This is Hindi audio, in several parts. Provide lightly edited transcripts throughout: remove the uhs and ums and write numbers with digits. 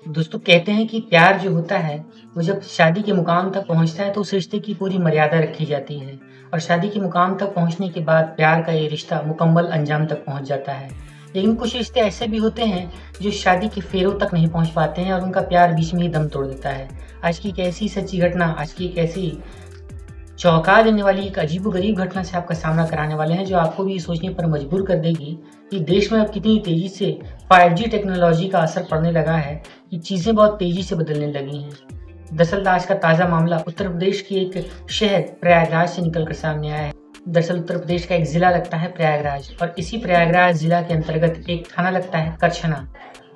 दोस्तों कहते हैं कि प्यार जो होता है वो जब शादी के मुकाम तक पहुंचता है तो उस रिश्ते की पूरी मर्यादा रखी जाती है और शादी के मुकाम तक पहुंचने के बाद प्यार का ये रिश्ता मुकम्मल अंजाम तक पहुंच जाता है। लेकिन कुछ रिश्ते ऐसे भी होते हैं जो शादी के फेरों तक नहीं पहुंच पाते हैं और उनका प्यार बीच में ही दम तोड़ देता है। आज की एक ऐसी सच्ची घटना, आज की एक ऐसी चौंका देने वाली एक अजीबोगरीब घटना से आपका सामना कराने वाले हैं जो आपको भी ये सोचने पर मजबूर कर देगी कि देश में अब कितनी तेजी से 5G टेक्नोलॉजी का असर पड़ने लगा है कि चीज़ें बहुत तेजी से बदलने लगी हैं। दरअसल आज का ताज़ा मामला उत्तर प्रदेश के एक शहर प्रयागराज से निकल कर सामने आया है। दरअसल उत्तर प्रदेश का एक ज़िला लगता है प्रयागराज और इसी प्रयागराज ज़िला के अंतर्गत एक थाना लगता है करछना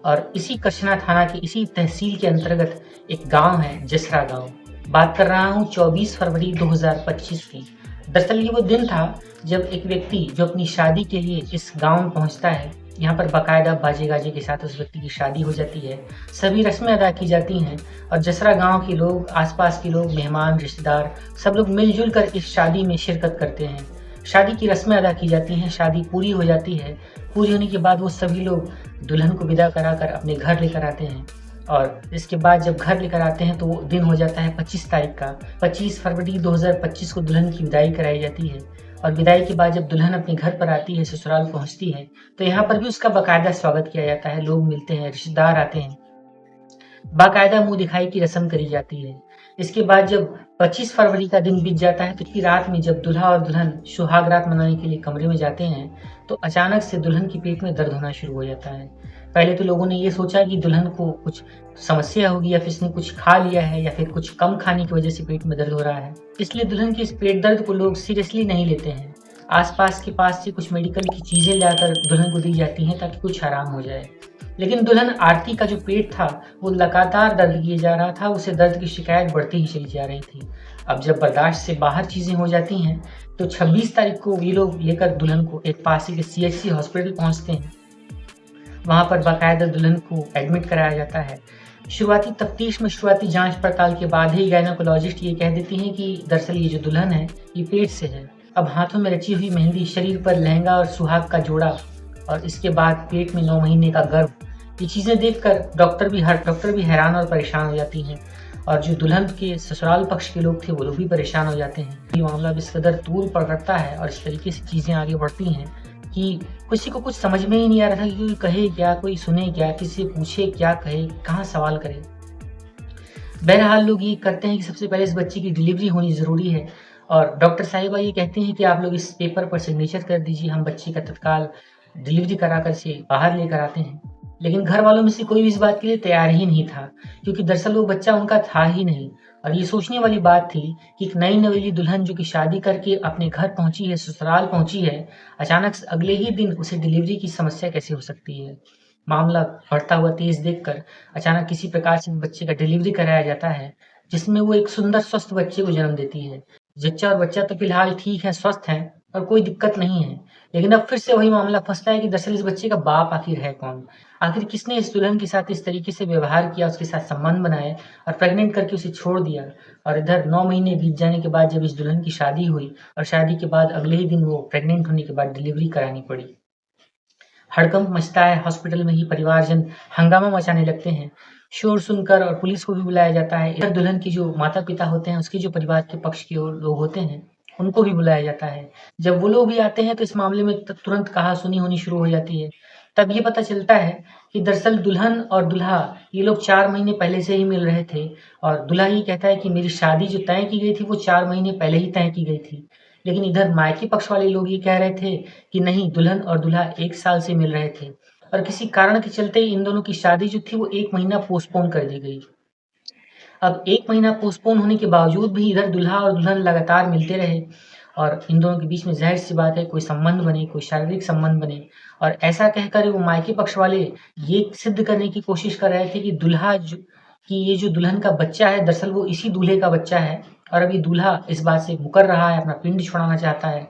और इसी करछना थाना की इसी तहसील के अंतर्गत एक गाँव है जसरा गाँव। बात कर रहा हूँ 24 फरवरी 2025 की। दरअसल ये वो दिन था जब एक व्यक्ति जो अपनी शादी के लिए इस गांव में पहुंचता है। यहाँ पर बाकायदा बाजे गाजे के साथ उस व्यक्ति की शादी हो जाती है, सभी रस्में अदा की जाती हैं और जसरा गांव के लोग, आसपास के लोग, मेहमान, रिश्तेदार सब लोग मिलजुल कर इस शादी में शिरकत करते हैं। शादी की रस्में अदा की जाती हैं, शादी पूरी हो जाती है। पूरी होने के बाद वो सभी लोग दुल्हन को विदा कराकर अपने घर लेकर आते हैं और इसके बाद जब घर लेकर आते हैं तो वो दिन हो जाता है 25 तारीख का। 25 फरवरी 2025 को दुल्हन की विदाई कराई जाती है और विदाई के बाद जब दुल्हन अपने घर पर आती है, ससुराल पहुंचती है, तो यहाँ पर भी उसका बाकायदा स्वागत किया जाता है। लोग मिलते हैं, रिश्तेदार आते हैं, बाकायदा मुंह दिखाई की रस्म करी जाती है। इसके बाद जब 25 फरवरी का दिन बीत जाता है तो की रात में जब दूल्हा और दुल्हन सुहाग रात मनाने के लिए कमरे में जाते हैं तो अचानक से दुल्हन के पेट में दर्द होना शुरू हो जाता है। पहले तो लोगों ने ये सोचा कि दुल्हन को कुछ समस्या होगी या फिर इसने कुछ खा लिया है या फिर कुछ कम खाने की वजह से पेट में दर्द हो रहा है, इसलिए दुल्हन के इस पेट दर्द को लोग सीरियसली नहीं लेते हैं। आसपास के पास से कुछ मेडिकल की चीजें लाकर दुल्हन को दी जाती हैं ताकि कुछ आराम हो जाए। लेकिन दुल्हन आरती का जो पेट था वो लगातार दर्द किए जा रहा था, उसे दर्द की शिकायत बढ़ती ही चली जा रही थी। अब जब बर्दाश्त से बाहर चीजें हो जाती हैं तो 26 तारीख को ये लोग लेकर दुल्हन को एक पास ही के CHC हॉस्पिटल पहुंचते हैं। वहां पर बाकायदा दुल्हन को एडमिट कराया जाता है। शुरुआती तफ्तीश में, शुरुआती जांच पड़ताल के बाद ही गायनोकोलॉजिस्ट ये कह देती हैं कि दरअसल ये जो दुल्हन है ये पेट से है। अब हाथों में रची हुई मेहंदी, शरीर पर लहंगा और सुहाग का जोड़ा और इसके बाद पेट में 9 महीने का गर्भ, ये चीज़ें देखकर डॉक्टर भी हैरान और परेशान हो जाती हैं और जो दुल्हन के ससुराल पक्ष के लोग थे वो लोग भी परेशान हो जाते हैं। ये मामला इस कदर तूल पकड़ता है और इस तरीके से चीज़ें आगे बढ़ती हैं कि किसी को कुछ समझ में ही नहीं आ रहा था कि कोई कहे क्या, कोई सुने क्या, किसी से पूछे क्या कहे, कहाँ सवाल करे। बहरहाल लोग ये करते हैं कि सबसे पहले इस बच्चे की डिलीवरी होनी ज़रूरी है और डॉक्टर साहिबा ये कहते हैं कि आप लोग इस पेपर पर सिग्नेचर कर दीजिए, हम बच्चे का तत्काल डिलीवरी कराकर से बाहर लेकर आते हैं। लेकिन घर वालों में से कोई भी इस बात के लिए तैयार ही नहीं था क्योंकि दरअसल वो बच्चा उनका था ही नहीं। और ये सोचने वाली बात थी कि एक नई नवेली दुल्हन जो कि शादी करके अपने घर पहुंची है, ससुराल पहुंची है, अचानक से अगले ही दिन उसे डिलीवरी की समस्या कैसे हो सकती है। मामला बढ़ता हुआ तेज देखकर अचानक किसी प्रकार से बच्चे का डिलीवरी कराया जाता है जिसमें वो एक सुंदर स्वस्थ बच्चे को जन्म देती है। जच्चा और बच्चा तो फिलहाल ठीक है, स्वस्थ है और कोई दिक्कत नहीं है। लेकिन अब फिर से वही मामला फंसता है कि दरअसल इस बच्चे का बाप आखिर है कौन? आखिर किसने इस दुल्हन के साथ इस तरीके से व्यवहार किया, उसके साथ संबंध बनाए और प्रेग्नेंट करके उसे छोड़ दिया। और इधर 9 महीने बीत जाने के बाद जब इस दुल्हन की शादी हुई और शादी के बाद अगले ही दिन वो प्रेग्नेंट होने के बाद डिलीवरी करानी पड़ी। हड़कंप मचता है, हॉस्पिटल में ही परिवारजन हंगामा मचाने लगते हैं। शोर सुनकर और पुलिस को भी बुलाया जाता है। इधर दुल्हन के जो माता-पिता होते हैं, उसके जो परिवार के पक्ष के लोग होते हैं, उनको भी बुलाया जाता है। जब वो लोग भी आते हैं तो इस मामले में तुरंत कहा-सुनी होनी शुरू हो जाती है। तब ये पता चलता है कि दरअसल दुल्हन और दूल्हा ये लोग 4 महीने पहले से ही मिल रहे थे और दूल्हा ये कहता है कि मेरी शादी जो तय की गई थी वो 4 महीने पहले ही तय की गई थी। लेकिन इधर मायके पक्ष वाले लोग ये कह रहे थे कि नहीं, दुल्हन और दूल्हा 1 साल से मिल रहे थे और किसी कारण के चलते इन दोनों की शादी जो थी वो 1 महीना पोस्टपोन कर दी गई। अब 1 महीना पोस्टपोन होने के बावजूद भी इधर दूल्हा और दुल्हन लगातार मिलते रहे और इन दोनों के बीच में ज़ाहिर-सी बात है कोई संबंध बने, कोई शारीरिक संबंध बने और ऐसा कहकर वो मायके पक्ष वाले ये सिद्ध करने की कोशिश कर रहे थे कि ये जो दुल्हन का बच्चा है दरअसल वो इसी दूल्हे का बच्चा है और अभी दूल्हा इस बात से मुकर रहा है, अपना पिंड छुड़ाना चाहता है।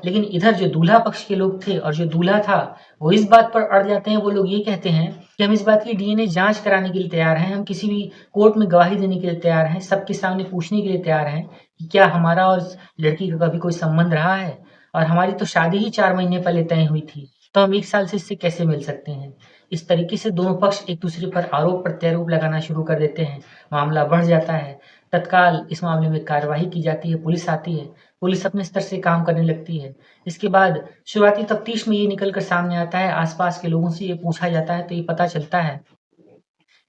लेकिन इधर जो दूल्हा पक्ष के लोग थे और जो दूल्हा था वो इस बात पर अड़ जाते हैं। वो लोग ये कहते हैं कि हम इस बात की DNA जाँच कराने के लिए तैयार हैं, हम किसी भी कोर्ट में गवाही देने के लिए तैयार हैं, सबके सामने पूछने के लिए तैयार हैं कि क्या हमारा और इस लड़की का कभी कोई संबंध रहा है? और हमारी तो शादी ही 4 महीने पहले तय हुई थी, तो हम 1 साल से इससे कैसे मिल सकते हैं? इस तरीके से दोनों पक्ष एक दूसरे पर आरोप प्रत्यारोप लगाना शुरू कर देते हैं। मामला बढ़ जाता है। तत्काल इस मामले में कार्यवाही की जाती है, पुलिस आती है। पुलिस अपने स्तर से काम करने लगती है। इसके बाद शुरुआती तफ्तीश में ये निकल कर सामने आता है, आसपास के लोगों से ये पूछा जाता है तो ये पता चलता है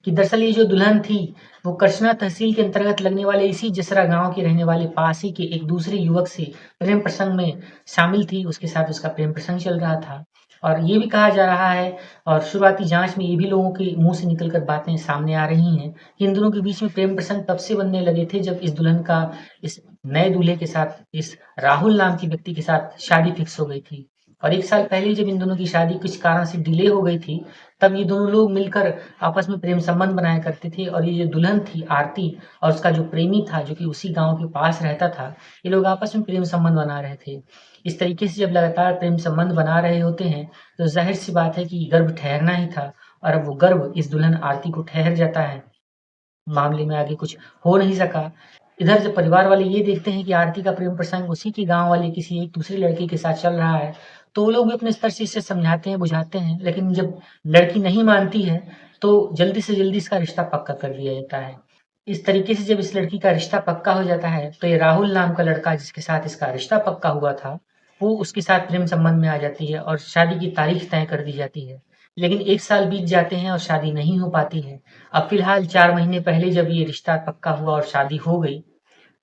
कि दरअसल ये जो दुल्हन थी, वो करछना तहसील के अंतर्गत लगने वाले इसी जसरा गाँव के रहने वाले पास ही के एक दूसरे युवक से प्रेम प्रसंग में शामिल थी, उसके साथ उसका प्रेम प्रसंग चल रहा था। और ये भी कहा जा रहा है और शुरुआती जाँच में ये भी लोगों के मुँह से निकल कर बातें सामने आ रही हैं कि इन दोनों के बीच में प्रेम प्रसंग तब से बनने लगे थे जब इस दुल्हन का इस नए दूल्हे के साथ, इस राहुल नाम के व्यक्ति के साथ शादी फिक्स हो गई थी। और 1 साल पहले जब इन दोनों की शादी कुछ कारण से डिले हो गई थी, तब ये दोनों लोग मिलकर आपस में प्रेम संबंध बनाया करते थे और ये जो दुल्हन थी आरती और उसका जो प्रेमी था जो कि उसी गाँव के पास रहता था, ये लोग आपस में प्रेम संबंध बना रहे थे। इस तरीके से जब लगातार प्रेम संबंध बना रहे होते हैं, तो ज़ाहिर-सी बात है कि गर्भ ठहरना ही था और अब वो गर्भ इस दुल्हन आरती को ठहर जाता है। मामले में आगे कुछ हो नहीं सका। इधर जब परिवार वाले ये देखते हैं कि आरती का प्रेम प्रसंग उसी के गाँव वाले किसी एक दूसरे लड़के के साथ चल रहा है, तो वो लोग भी अपने स्तर से इसे समझाते हैं, बुझाते हैं, लेकिन जब लड़की नहीं मानती है, तो जल्दी से जल्दी इसका रिश्ता पक्का कर दिया जाता है। इस तरीके से जब इस लड़की का रिश्ता पक्का हो जाता है, तो ये राहुल नाम का लड़का जिसके साथ इसका रिश्ता पक्का हुआ था, वो उसके साथ प्रेम संबंध में आ जाती है और शादी की तारीख तय कर दी जाती है। लेकिन 1 साल बीत जाते हैं और शादी नहीं हो पाती है। अब फ़िलहाल 4 महीने पहले जब ये रिश्ता पक्का हुआ और शादी हो गई,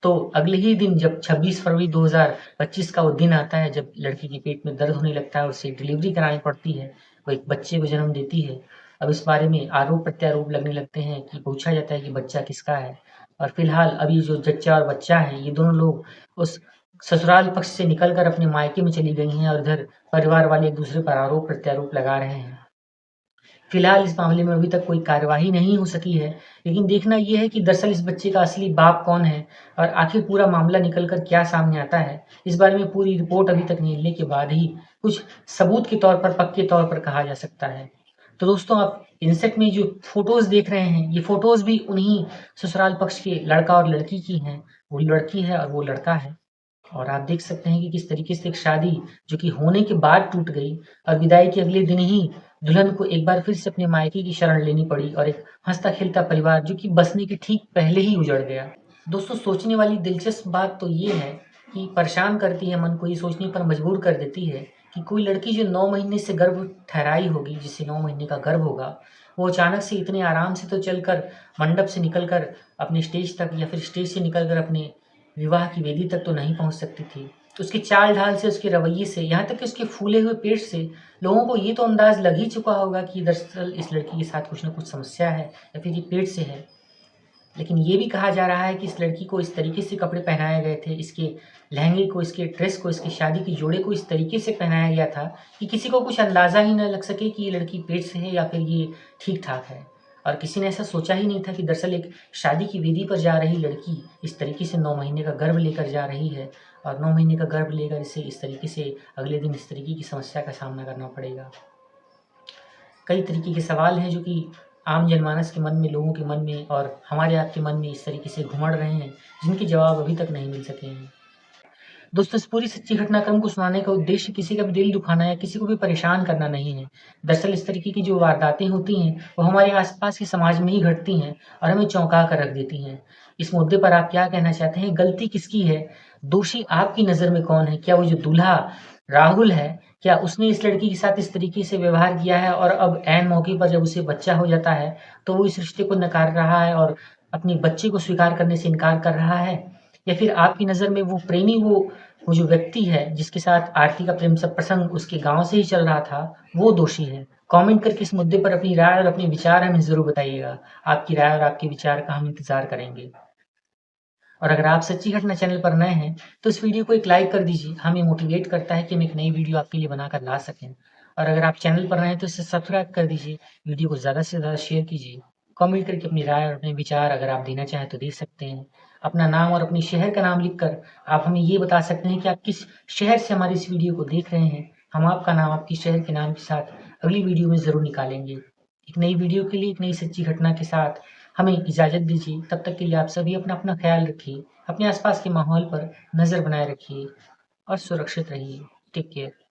तो अगले ही दिन जब 26 फरवरी 2025 का वो दिन आता है जब लड़की के पेट में दर्द होने लगता है और उसे डिलीवरी करानी पड़ती है, वो एक बच्चे को जन्म देती है। अब इस बारे में आरोप-प्रत्यारोप लगने लगते हैं कि पूछा जाता है कि बच्चा किसका है? और फ़िलहाल अभी जो जच्चा और बच्चा है, ये दोनों लोग उस ससुराल पक्ष से निकल कर अपने मायके में चली गई हैं और इधर परिवार वाले एक-दूसरे पर आरोप-प्रत्यारोप लगा रहे हैं। फिलहाल इस मामले में अभी तक कोई कार्यवाही नहीं हो सकी है, लेकिन देखना ये है कि दरअसल इस बच्चे का असली बाप कौन है और आखिर पूरा मामला निकल कर क्या सामने आता है, इस बारे में पूरी रिपोर्ट अभी तक मिलने के बाद ही कुछ सबूत के तौर पर, पक्के तौर पर कहा जा सकता है। तो दोस्तों आप इनसेट में जो फ़ोटोज़ देख रहे हैं, ये फ़ोटोज़ भी उन्हीं ससुराल पक्ष के लड़का और लड़की की हैं। वो लड़की है और वो लड़का है। और आप देख सकते हैं कि किस तरीके से एक शादी जो कि होने के बाद टूट गई और विदाई के अगले दिन ही दुल्हन को एक बार फिर से अपने मायके की शरण लेनी पड़ी और एक हँसता-खेलता परिवार जो कि बसने के ठीक पहले ही उजड़ गया। दोस्तों सोचने वाली दिलचस्प बात तो ये है कि परेशान करती है मन को, ये सोचने पर मजबूर कर देती है कि कोई लड़की जो 9 महीने से गर्भ ठहराई होगी, जिसे 9 महीने का गर्भ होगा, वो अचानक से इतने आराम से तो चलकर मंडप से निकल कर अपने स्टेज तक या फिर स्टेज से निकल कर अपने विवाह की वेदी तक तो नहीं पहुँच सकती थी। उसके चाल-ढाल से, उसके रवैये से, यहाँ तक कि उसके फूले हुए पेट से लोगों को ये तो अंदाज़ लग ही चुका होगा कि दरअसल इस लड़की के साथ कुछ न कुछ समस्या है या फिर ये पेट से है। लेकिन ये भी कहा जा रहा है कि इस लड़की को इस तरीके से कपड़े पहनाए गए थे, इसके लहंगे को, इसके ड्रेस को, इसकी शादी के जोड़े को इस तरीके से पहनाया गया था कि किसी को कुछ अंदाज़ा ही ना लग सके कि ये लड़की पेट से है या फिर ये ठीक-ठाक है। और किसी ने ऐसा सोचा ही नहीं था कि दरअसल एक शादी की वेदी पर जा रही लड़की इस तरीके से 9 महीने का गर्भ लेकर जा रही है और 9 महीने का गर्भ लेकर इसे इस तरीके से अगले दिन इस तरीके की समस्या का सामना करना पड़ेगा। कई तरीके के सवाल हैं जो कि आम जनमानस के मन में, लोगों के मन में और हमारे आपके मन में इस तरीके से घुमड़ रहे हैं, जिनके जवाब अभी तक नहीं मिल सके हैं। दोस्तों इस पूरी सच्ची घटनाक्रम को सुनाने का उद्देश्य किसी का भी दिल दुखाना या किसी को भी परेशान करना नहीं है। दरअसल इस तरीके की जो वारदातें होती हैं, वो हमारे आस-पास के समाज में ही घटती हैं और हमें चौंका कर रख देती हैं। इस मुद्दे पर आप क्या कहना चाहते हैं? गलती किसकी है? दोषी आपकी नज़र में कौन है? क्या वो जो दूल्हा राहुल है, क्या उसने इस लड़की के साथ इस तरीके से व्यवहार किया है और अब ऐन मौके पर जब उसे बच्चा हो जाता है, तो वो इस रिश्ते को नकार रहा है और अपने बच्चे को स्वीकार करने से इनकार कर रहा है? या फिर आपकी नज़र में वो प्रेमी, वो जो व्यक्ति है जिसके साथ आरती का प्रेम स प्रसंग उसके गाँव से ही चल रहा था, वो दोषी है? कमेंट करके इस मुद्दे पर अपनी राय और अपने विचार हमें ज़रूर बताइएगा। आपकी राय और आपके विचार का हम इंतज़ार करेंगे। और अगर आप सच्ची घटना चैनल पर नए हैं, तो इस वीडियो को एक लाइक कर दीजिए। हमें मोटिवेट करता है कि हम एक नई वीडियो आपके लिए बनाकर ला सकें। और अगर आप चैनल पर नए हैं, तो इसे सब्सक्राइब कर दीजिए। वीडियो को ज़्यादा से ज़्यादा शेयर कीजिए। कमेंट करके अपनी राय और अपने विचार अगर आप देना चाहें तो दे सकते हैं। अपना नाम और अपने शहर का नाम लिखकर आप हमें ये बता सकते हैं कि आप किस शहर से हमारी इस वीडियो को देख रहे हैं। हम आपका नाम आपके शहर के नाम के साथ अगली वीडियो में ज़रूर निकालेंगे। एक नई वीडियो के लिए, एक नई सच्ची घटना के साथ हमें इजाज़त दीजिए। तब तक के लिए आप सभी अपना-अपना ख़्याल रखिए। अपने आसपास के माहौल पर नज़र बनाए रखिए और सुरक्षित रहिए। Take care.